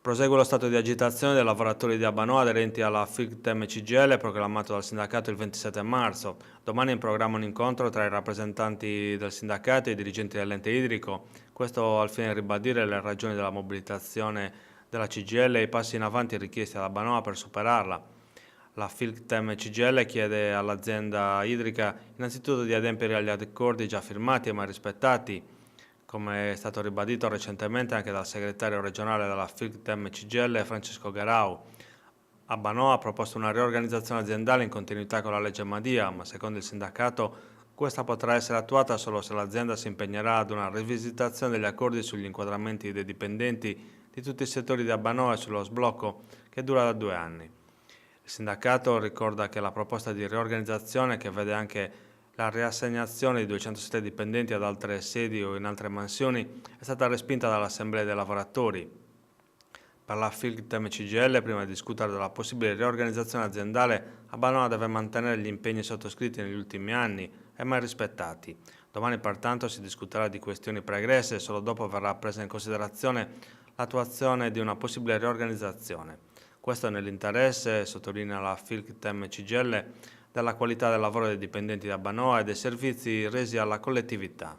Prosegue lo stato di agitazione dei lavoratori di Abbanoa aderenti alla FIGTM-CGIL proclamato dal sindacato il 27 marzo. Domani è in programma un incontro tra i rappresentanti del sindacato e i dirigenti dell'ente idrico, questo al fine di ribadire le ragioni della mobilitazione della CGIL e i passi in avanti richiesti ad Abbanoa per superarla. La FIGTM-CGIL chiede all'azienda idrica innanzitutto di adempiere agli accordi già firmati e mai rispettati, come è stato ribadito recentemente anche dal segretario regionale della FIGTM-CGIL Francesco Garau. Abbanoa ha proposto una riorganizzazione aziendale in continuità con la legge Madia, ma secondo il sindacato questa potrà essere attuata solo se l'azienda si impegnerà ad una rivisitazione degli accordi sugli inquadramenti dei dipendenti di tutti i settori di Abbanoa e sullo sblocco che dura da 2 anni. Il sindacato ricorda che la proposta di riorganizzazione, che vede anche la riassegnazione di 207 dipendenti ad altre sedi o in altre mansioni, è stata respinta dall'Assemblea dei lavoratori. Per la FIGTM-CGIL, prima di discutere della possibile riorganizzazione aziendale, Abbanoa deve mantenere gli impegni sottoscritti negli ultimi anni e mai rispettati. Domani pertanto si discuterà di questioni pregresse e solo dopo verrà presa in considerazione l'attuazione di una possibile riorganizzazione. Questo è nell'interesse, sottolinea la FIGTM-CGIL, della qualità del lavoro dei dipendenti di Abbanoa e dei servizi resi alla collettività.